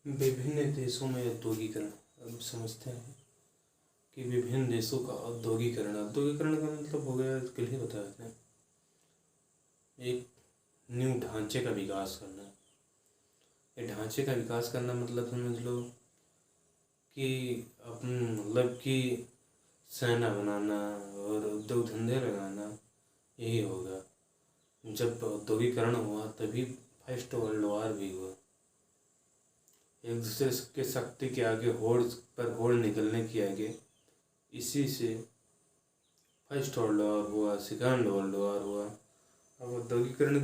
विभिन्न देशों में औद्योगिकरण। अब समझते हैं कि विभिन्न देशों का औद्योगिकरण औद्योगिकरण का मतलब हो गया, कल ही बताया था, एक न्यू ढांचे का विकास करना। ये ढांचे का विकास करना मतलब समझ लो कि मतलब कि सेना बनाना और उद्योग धंधे लगाना, यही होगा। जब औद्योगिकरण हुआ तभी फर्स्ट वर्ल्ड वॉर भी हुआ। एक दूसरे के शक्ति के आगे होड़ निकलने के आगे, इसी से फर्स्ट वर्ल्ड वॉर हुआ, सेकंड वर्ल्ड वॉर हुआ। अब औद्योगिकरण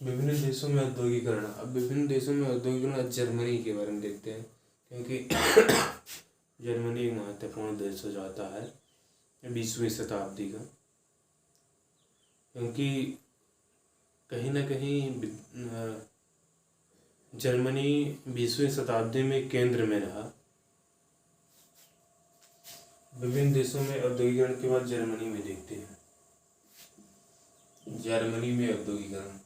विभिन्न देशों में औद्योगिकरण अब विभिन्न देशों में औद्योगिकरण जर्मनी के बारे में देखते हैं, क्योंकि जर्मनी एक महत्वपूर्ण देश हो जाता है 20वीं शताब्दी का, क्योंकि कहीं ना कहीं जर्मनी 20वीं शताब्दी में केंद्र में रहा। विभिन्न देशों में औद्योगिकरण के बाद जर्मनी में देखते हैं। जर्मनी में औद्योगिकरण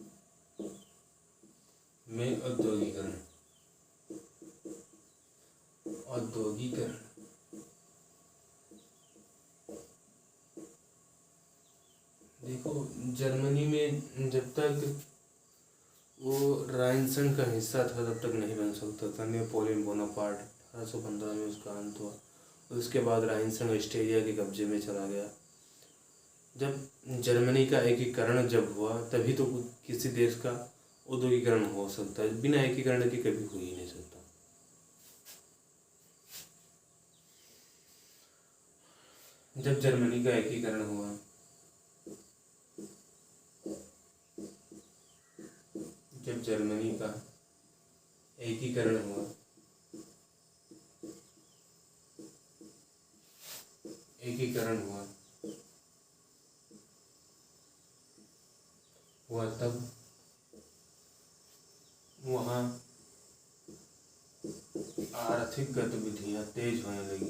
औद्योगिकरण देखो, जर्मनी में जब तक वो राइन संघ का हिस्सा था तब तक नहीं बन सकता था। नेपोलियन बोनापार्ट 1815 में उसका अंत हुआ। उसके बाद राइन संघ ऑस्ट्रेलिया के कब्जे में चला गया। जब जर्मनी का एकीकरण जब हुआ तभी तो किसी देश का औद्योगिकरण हो सकता है, बिना एकीकरण के कभी हो ही नहीं सकता। जब जर्मनी का एकीकरण हुआ, जब जर्मनी का एकीकरण हुआ, तब वहाँ आर्थिक गतिविधियाँ तेज होने लगी।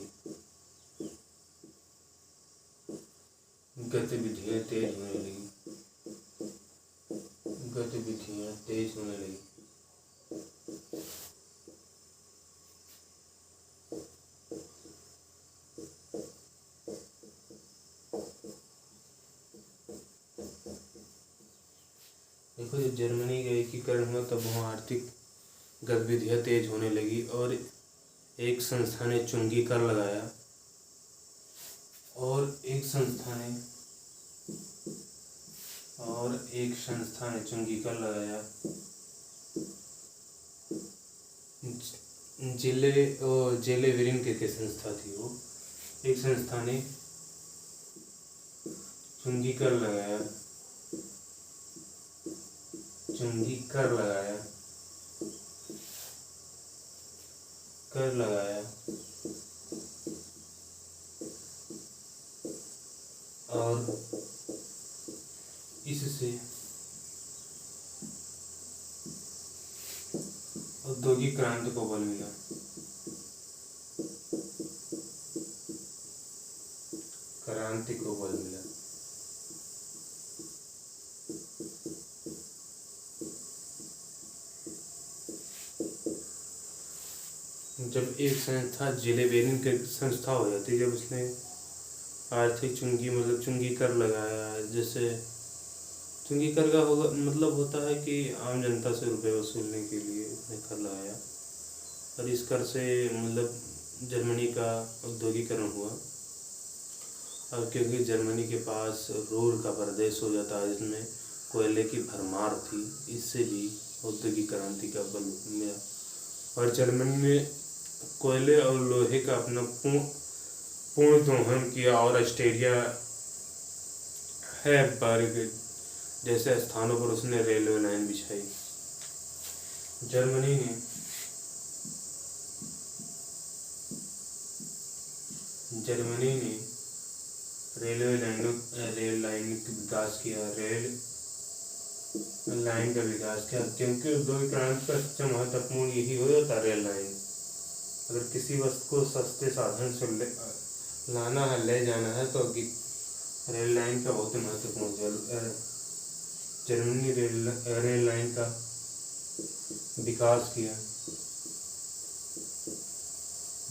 देखो, जब जर्मनी का एकीकरण हुआ तब वहाँ आर्थिक गतिविधियाँ तेज होने लगी और एक संस्था ने चुंगी कर लगाया जेले वेरिन के संस्था थी वो। एक संस्था ने चुंगी कर लगाया और इससे औद्योगिक क्रांति को बल मिला। जब एक संस्था जेले वेरिन की संस्था हो जाती है, जब उसने आर्थिक चुंगी कर लगाया, जैसे चुंगी कर का होगा मतलब होता है कि आम जनता से रुपए वसूलने के लिए उसने कर लगाया और इस कर से मतलब जर्मनी का औद्योगिकरण हुआ। अब क्योंकि जर्मनी के पास रूर का प्रदेश हो जाता है जिसमें कोयले की भरमार थी, इससे भी औद्योगिक क्रांति का बल मिला और जर्मनी ने कोयले और लोहे का अपना पूर्ण दोहन किया और ऑस्ट्रेलिया हैम्बर्ग जैसे स्थानों पर उसने रेलवे लाइन बिछाई। जर्मनी ने रेल लाइन का विकास किया, क्योंकि औद्योगिक क्रांति का सबसे महत्वपूर्ण यही हो जाता रेल लाइन। अगर किसी वस्तु को सस्ते साधन से लाना है, ले जाना है, तो रेल लाइन का बहुत महत्वपूर्ण। जर्मनी रेल लाइन का विकास किया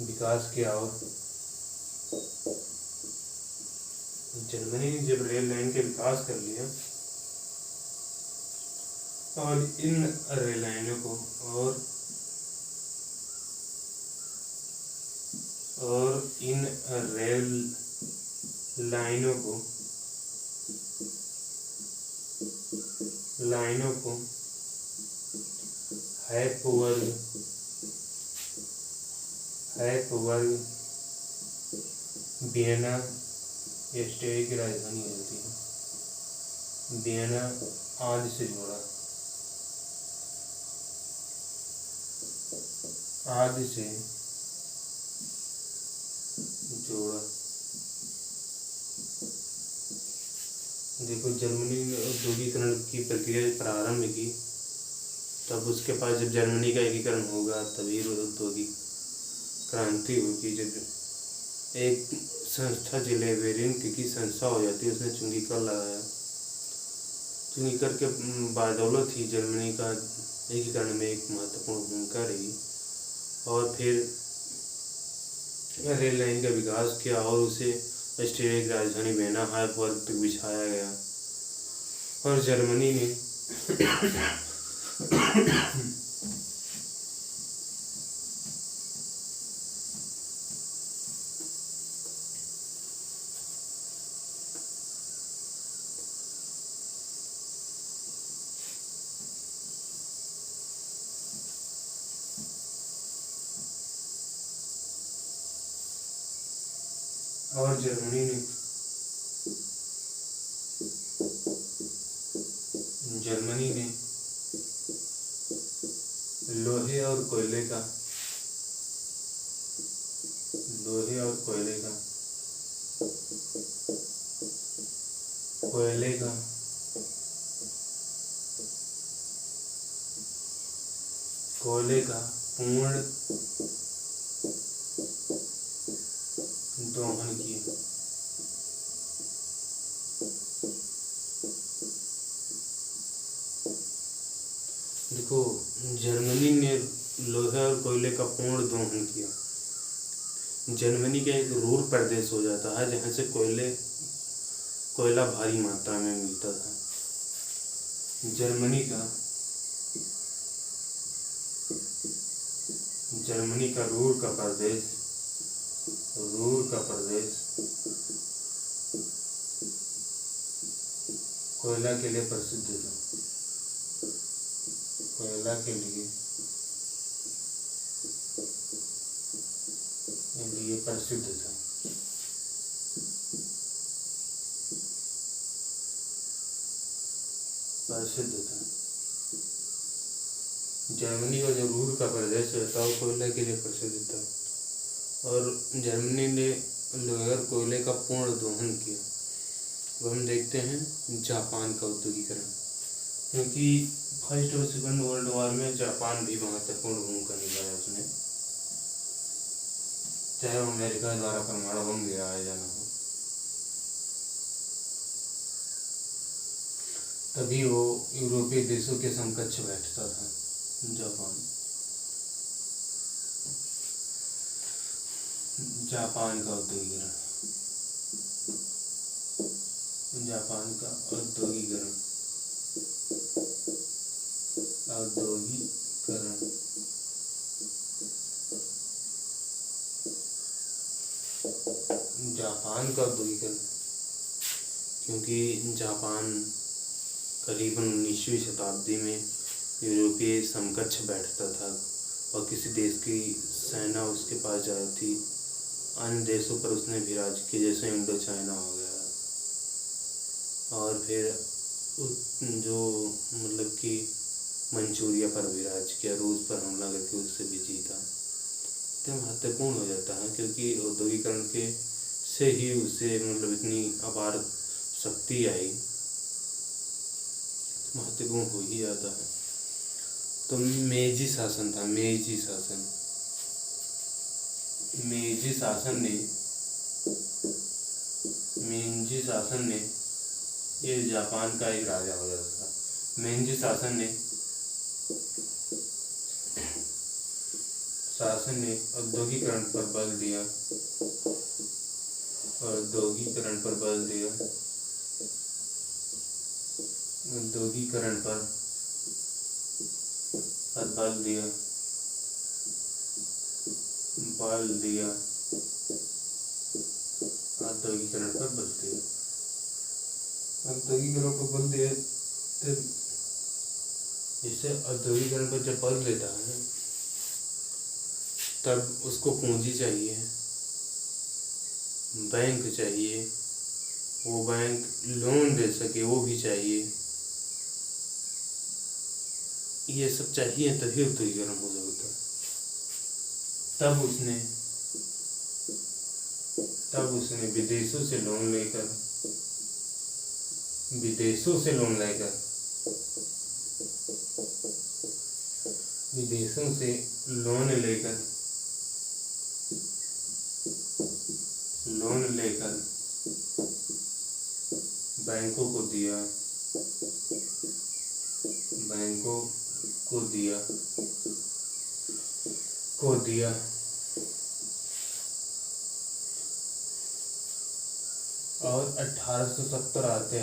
विकास किया और जर्मनी ने जब रेल लाइन के विकास कर लिया और इन रेल लाइनों को और इन रेल लाइनों को हैपबर्ग वियना, ऑस्ट्रिया की राजधानी होती है, वियना आदि से जोड़ा, देखो जर्मनी ने औद्योगिकरण की प्रक्रिया प्रारंभ की, तब उसके पास जब जर्मनी का एकीकरण होगा तभी औद्योगिक क्रांति होगी। जब एक संस्था जिलेवेरिन की संस्था हो जाती है, उसने चुंगी कर लगाया, चुंगी कर के बदौलत ही जर्मनी का एकीकरण में एक महत्वपूर्ण भूमिका रही। और फिर रेल लाइन का विकास किया और उसे ऑस्ट्रिया की राजधानी वियना हैपबर्ग तक बिछाया गया और जर्मनी ने जर्मनी ने लोहे और कोयले का पूर्ण दोहन किया। देखो जर्मनी ने लोहे और कोयले का पूर्ण दोहन किया। जर्मनी का एक रूर प्रदेश हो जाता है जहाँ से कोयला भारी मात्रा में मिलता था। जर्मनी का रूर का प्रदेश कोयला के लिए प्रसिद्ध था। जर्मनी का जो रूर का प्रदेश था वो कोयला के लिए प्रसिद्ध था और जर्मनी ने लोहे और कोयले का पूर्ण दोहन किया। अब हम देखते हैं जापान का औद्योगिकरण, क्योंकि फर्स्ट और सेकंड वर्ल्ड वॉर में जापान भी महत्वपूर्ण भूमिका निभाया उसने, चाहे वो अमेरिका द्वारा परमाणु बम गिराया जाना हो, तभी वो यूरोपीय देशों के समकक्ष बैठता था जापान का औद्योगिकरण। जापान का औद्योगिकरण, क्योंकि जापान करीबन 19वीं शताब्दी में यूरोपीय समकक्ष बैठता था और किसी देश की सेना उसके पास जाती थी, अन्य देशों पर उसने भी राज किया, जैसे इंडो चाइना हो गया, और फिर जो मतलब कि मंचूरिया पर भी राज किया, रूस पर हमला करके उससे भी जीता। तो महत्वपूर्ण हो जाता है क्योंकि औद्योगिकरण के से ही उसे मतलब इतनी अपार शक्ति आई, महत्वपूर्ण हो ही जाता है। तो मेजी शासन था। मेजी शासन ने ये जापान का एक राजा हो जाता था। मेजी शासन ने शासन ने औद्योगिकरण पर बल दिया, औद्योगिकरण पर बल दिया, औद्योगिकरण पर बल दिया, बल दिया, औद्योगिकरण पर बल दिया, औद्योगिकरण पर बल दिया। जिससे औद्योगिकरण पर जब बल देता है तब उसको पूंजी चाहिए, बैंक चाहिए, वो बैंक लोन दे सके वो भी चाहिए, ये सब चाहिए तभी औद्योगिकरण हो सकता है। तब उसने विदेशों से लोन लेकर विदेशों से लोन लेकर बैंकों को दिया, और 1870 आते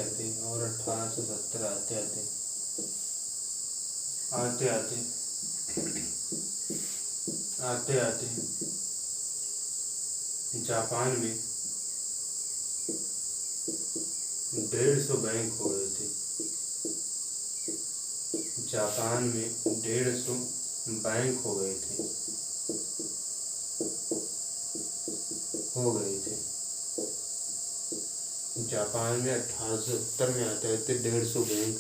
आते जापान में 150 बैंक हो गए थे। जापान में 150 बैंक हो गए थे। जापान में 1870 में आते 150 बैंक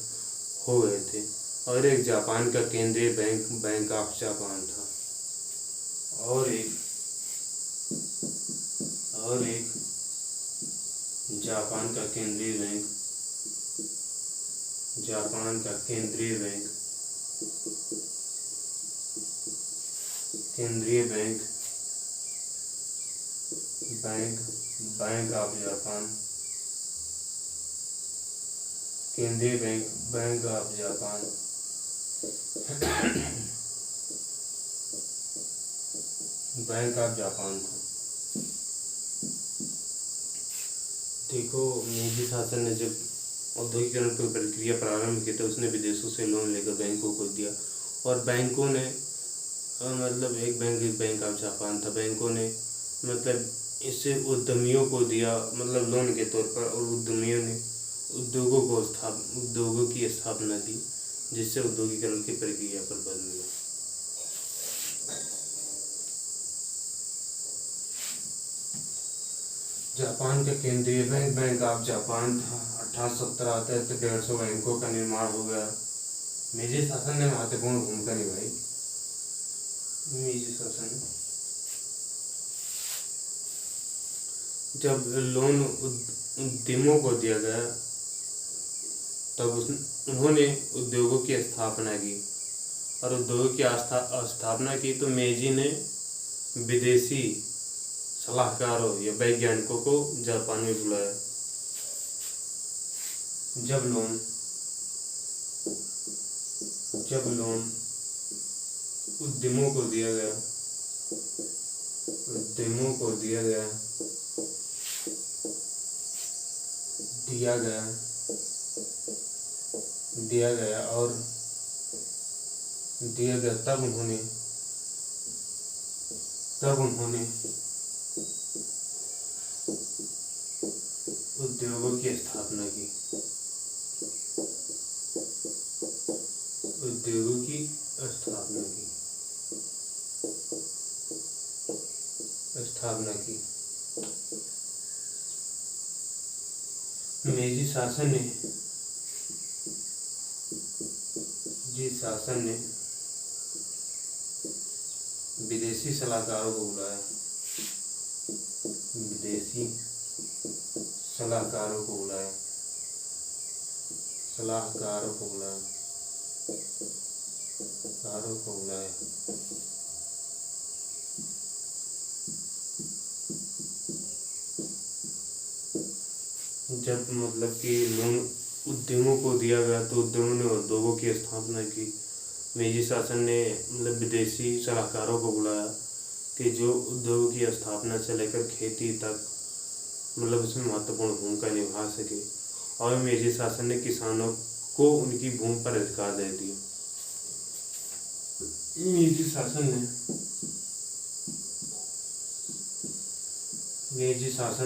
हो गए थे, और एक जापान का केंद्रीय बैंक बैंक ऑफ जापान था, और एक जापान का केंद्रीय बैंक बैंक ऑफ जापान, केंद्रीय bank of Japan bank of Japan था। देखो, मेजी शासन ने जब औद्योगिकरण की प्रक्रिया प्रारंभ की तो उसने विदेशों से लोन लेकर बैंकों को दिया, और बैंकों ने मतलब एक बैंक ऑफ जापान था, बैंकों ने मतलब इससे उद्यमियों को दिया, मतलब लोन के तौर पर, और उद्यमियों ने उद्योगों की स्थापना की, जिससे औद्योगिकरण की प्रक्रिया पर बल मिला। जापान का केंद्रीय बैंक ऑफ जापान था। 1870 आते 150 बैंकों का निर्माण हो गया। मेजी शासन ने महत्वपूर्ण भूमिका निभाई। मेजी शासन जब लोन उद्यमों को दिया गया तब उन्होंने उद्योगों की स्थापना की, और उद्योगों की स्थापना की तो मेजी ने विदेशी सलाहकारों या वैज्ञानिकों को जापान में बुलाया। जब लोन उद्यमों को दिया गया तब उन्होंने उद्योगों की स्थापना की। मेजी शासन ने विदेशी सलाहकारों को बुलाया। जब मतलब कि लोन उद्यमों को दिया गया तो उद्यमों ने उद्योगों की स्थापना की। मेजी शासन ने मतलब विदेशी सलाहकारों को बुलाया कि जो उद्योग की स्थापना से लेकर खेती तक मतलब उसमें महत्वपूर्ण भूमिका निभा सके, और मेजी शासन ने किसानों को उनकी भूमि पर अधिकार दे दिया। मेजी शासन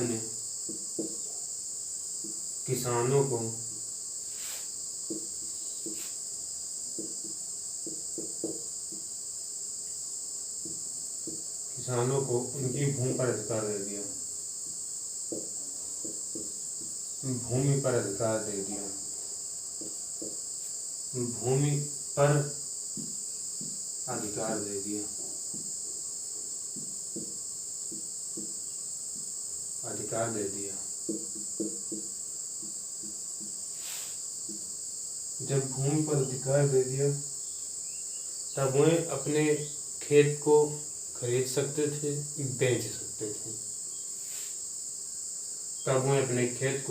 ने किसानों को उनकी भूमि पर अधिकार दे दिया। भूमि पर अधिकार दे दिया। भूमि पर अधिकार दे दिया। अधिकार दे दिया। जब भूमि पर अधिकार दे दिया तब वह अपने खेत को खरीद सकते थे, बेच सकते थे। तब वह अपने खेत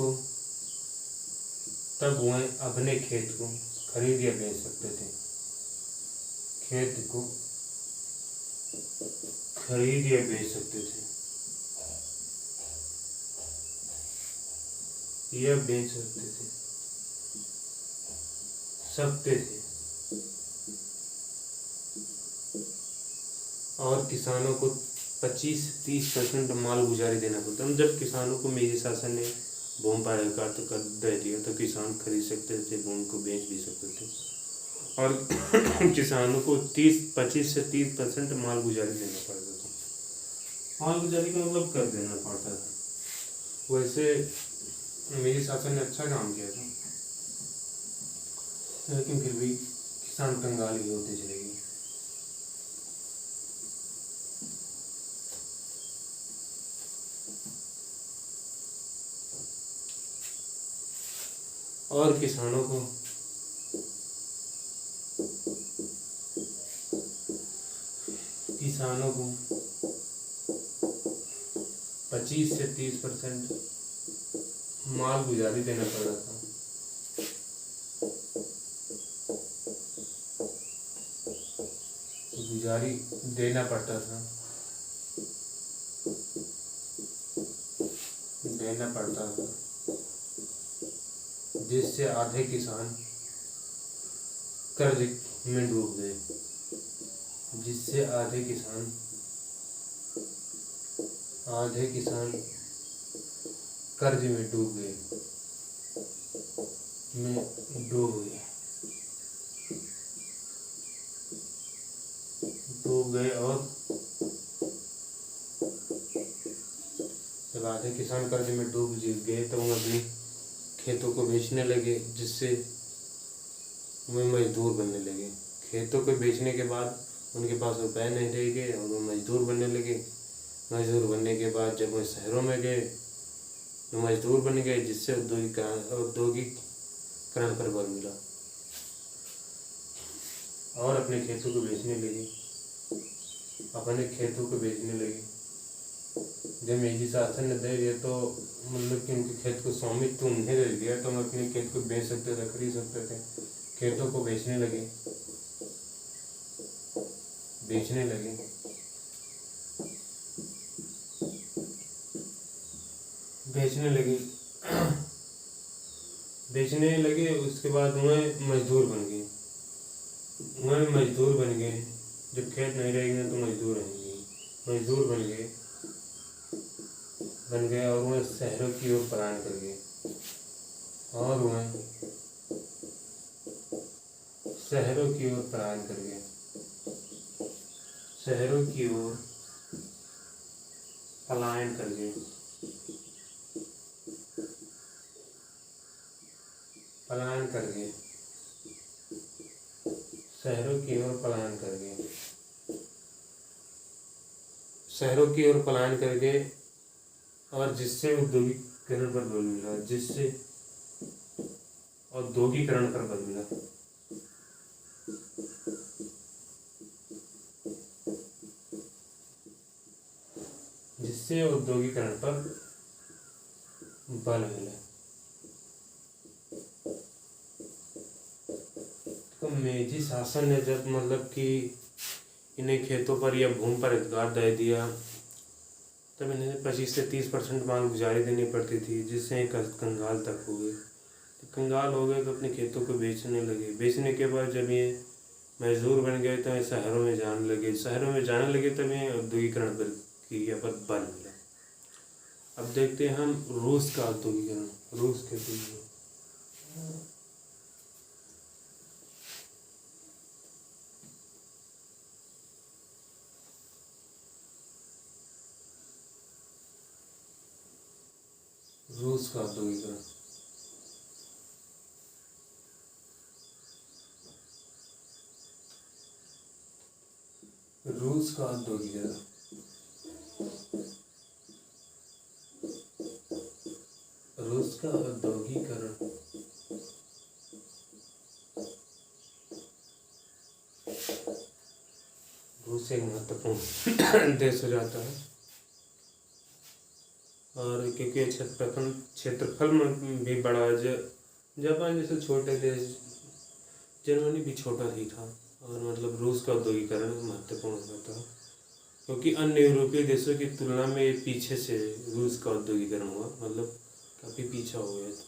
को खरीद या बेच सकते थे। खेत को खरीद या बेच सकते थे, या बेच सकते थे। और किसानों को 25 से 30% माल गुजारी देना पड़ता है। जब किसानों को मेजी शासन ने भूमि पर अधिकार तो कर दे दिया तो किसान खरीद सकते थे, भूमि को बेच भी सकते थे, और किसानों को 25 से 30% माल गुजारी देना पड़ता था। माल गुजारी का मतलब कर देना पड़ता था। वैसे मेजी शासन ने अच्छा काम किया था, लेकिन फिर भी किसान कंगाल ही होते चले गए। और किसानों को किसानों को 25 से 30% माल गुजारी देना पड़ रहा था। गुजारी देना पड़ता था, जिससे आधे किसान कर्ज में डूब गए। आधे किसान कर्ज में डूब गए। और जब आधे किसान कर्ज में डूब गए तो वो अपनी खेतों को बेचने लगे, जिससे वे मजदूर बनने लगे। खेतों को बेचने के बाद उनके पास रुपए नहीं रह गए और वो मजदूर बनने लगे। मजदूर बनने के बाद जब वो शहरों में गए तो मजदूर बन गए, जिससे औद्योगिकरण पर बल मिला और अपने खेतों को बेचने लगे। जब मेजी शासन ने दे दिया तो मतलब कि उनके खेत को स्वामित्व उन्हें दे दिया, तो हम अपने खेत को बेच सकते थे, खरीद सकते थे। खेतों को बेचने लगे। उसके बाद वह मजदूर बन गए। जब खेत नहीं रहेंगे तो मजदूर बन गए और वह शहरों की ओर पलायन कर गए। शहरों की ओर पलायन कर गए। और जिससे औद्योगिकरण पर बल मिला। जिससे औद्योगिकरण पर बल मिला। तो मेजी शासन ने जब मतलब कि इन्हें खेतों पर या भूमि पर अधिकार दे दिया, तब इन्हें 25 से 30% माल गुजारी देनी पड़ती थी, जिससे कंगाल तक हो गए। तो कंगाल हो गए तो अपने खेतों को बेचने लगे। बेचने के बाद जब ये मजदूर बन गए तो ये शहरों में जाने लगे। शहरों में जाने लगे तब ये औद्योगिकरण की या पर बल मिला। अब देखते हैं हम रूस का औद्योगिकरण। रूस के रूस का औद्योगिकरण। रूस का औद्योगिकरण रूस का औद्योगिकरण रूस एक महत्वपूर्ण देश हो जाता है, और क्योंकि क्षेत्रफल में भी बड़ा है। जापान जैसे छोटे देश, जर्मनी भी छोटा ही था, और मतलब रूस का औद्योगिकरण महत्वपूर्ण होता है, क्योंकि अन्य यूरोपीय देशों की तुलना में पीछे से रूस का औद्योगिकरण हुआ, मतलब काफ़ी पीछा हो गया था।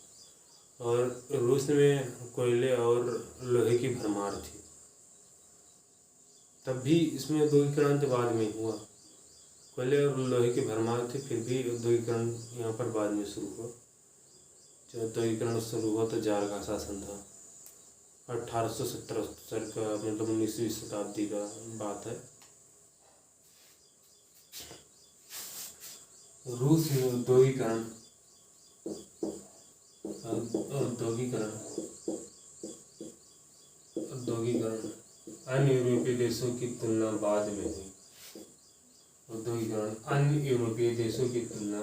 और रूस में कोयले और लोहे की भरमार थी, तब भी इसमें औद्योगिकरण तो बाद में हुआ। कोयले और लोहे की भरमार थी, फिर भी औद्योगिकरण यहाँ पर बाद में शुरू हुआ। जब औद्योगिकरण शुरू हुआ तो जार का शासन था। 1870 का, मतलब 19वीं शताब्दी का बात है। रूस में औद्योगिकरण अन्य यूरोपीय देशों की तुलना बाद में हुई। औद्योगिकरण अन्य यूरोपीय देशों की तुलना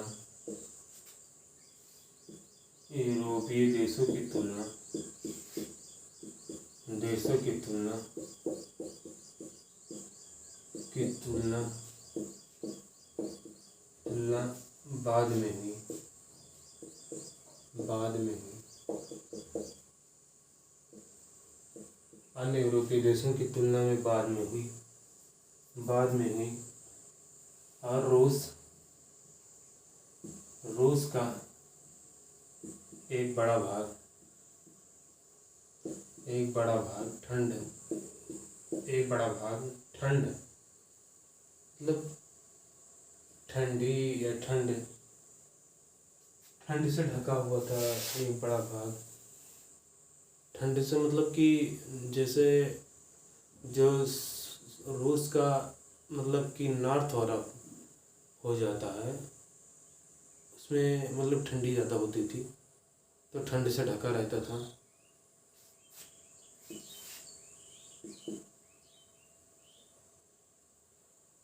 बाद में हुई। अन्य यूरोपीय देशों की तुलना में बाद में हुई। और रूस का एक बड़ा भाग ठंड मतलब ठंड से ढका हुआ था। एक बड़ा भाग ठंड से, मतलब कि जैसे जो रूस का मतलब कि नॉर्थ वाला हो जाता है, उसमें मतलब ठंडी ज़्यादा होती थी, तो ठंड से ढका रहता था।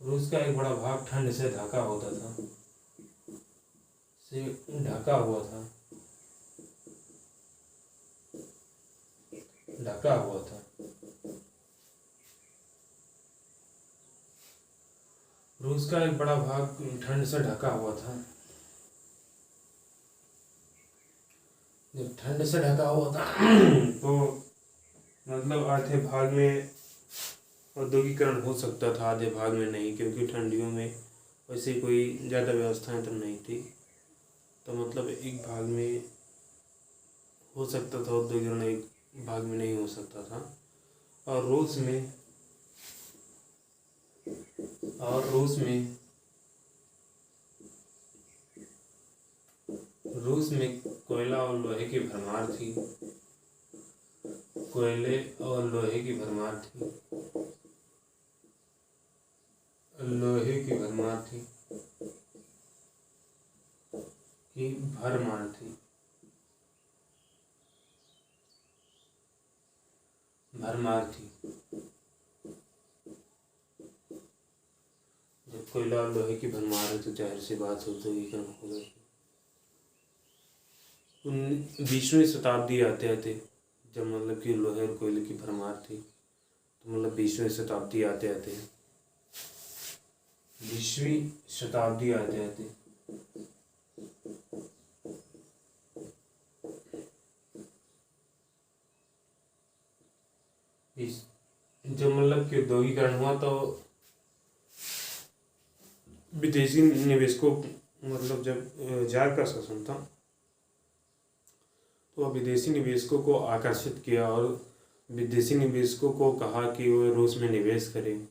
रूस का एक बड़ा भाग ठंड से ढका हुआ था। रूस का एक बड़ा भाग ठंड से ढका हुआ था। जब ठंड से ढका हुआ था तो मतलब आधे भाग में औद्योगिकरण हो सकता था, आधे भाग में नहीं, क्योंकि ठंडियों में वैसे कोई ज़्यादा व्यवस्थाएं तो नहीं थी। तो मतलब एक भाग में हो सकता था औद्योगिकरण, एक भाग में नहीं हो सकता था। और रूस में कोयला और लोहे की भरमार थी। लोहे की भरमार थी। जब कोयला और लोहे की भरमार है तो जाहिर सी बात औद्योगिकरण हो गई। 20वीं शताब्दी आते जब मतलब कि लोहे और कोयले की भरमार थी, तो मतलब 20वीं शताब्दी आते 20 जब मतलब कि औद्योगिकरण हुआ तो विदेशी निवेशकों मतलब जब जार का शासन था तो विदेशी निवेशकों को आकर्षित किया और विदेशी निवेशकों को कहा कि वो रूस में निवेश करें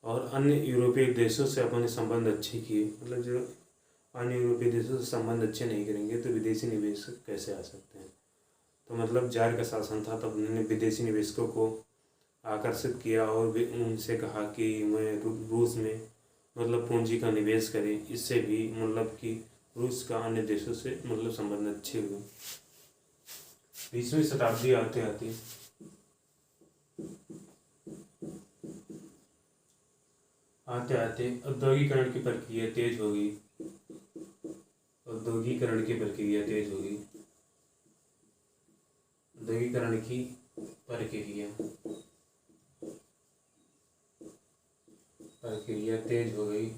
और अन्य यूरोपीय देशों से अपने संबंध अच्छे किए। मतलब जो अन्य यूरोपीय देशों से संबंध अच्छे नहीं करेंगे तो विदेशी निवेशक कैसे आ सकते हैं। तो मतलब जार का शासन था तब उन्होंने विदेशी निवेशकों को आकर्षित किया और उनसे कहा कि मैं रूस में मतलब पूंजी का निवेश करें। इससे भी मतलब कि रूस का अन्य देशों से मतलब संबंध अच्छे हुए। 20वीं शताब्दी आते आते औद्योगिकरण की प्रक्रिया तेज हो गई। औद्योगिकरण की प्रक्रिया तेज हो गई। औद्योगिकरण की प्रक्रिया तेज हो गई।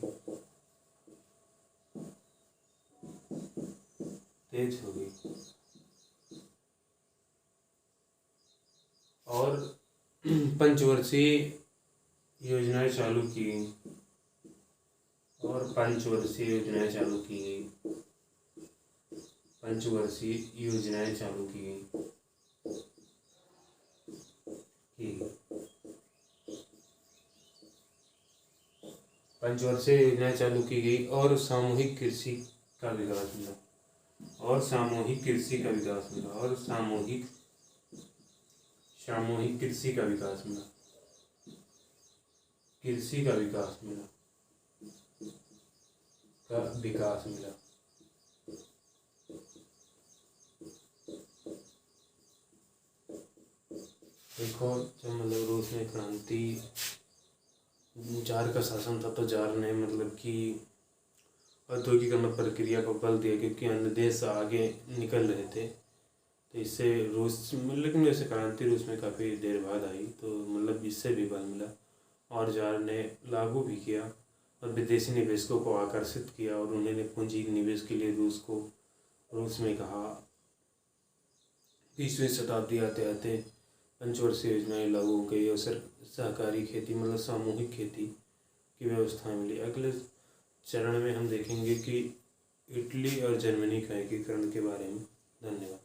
और पंचवर्षीय योजनाएं चालू की गई। पंचवर्षीय योजनाएं चालू की गई। पंचवर्षीय योजनाएं चालू की गई। और सामूहिक कृषि का विकास मिला। और सामूहिक कृषि का विकास मिला। और सामूहिक कृषि का विकास मिला। कृषि का विकास मिला। देखो जब मतलब रूस में क्रांति जार का शासन था तो जार ने मतलब कि औद्योगिकरण प्रक्रिया पर बल दिया क्योंकि अन्य देश आगे निकल रहे थे। तो इससे रूस लेकिन वैसे क्रांति रूस में काफ़ी देर बाद आई तो मतलब इससे भी बल मिला और जार ने लागू भी किया और विदेशी निवेशकों को आकर्षित किया और उन्होंने पूंजी निवेश के लिए रूस में कहा। 20वीं शताब्दी आते आते पंचवर्षीय योजनाएं लागू हो गई और सहकारी खेती मतलब सामूहिक खेती की व्यवस्था मिली। अगले चरण में हम देखेंगे कि इटली और जर्मनी का एकीकरण के बारे में। धन्यवाद।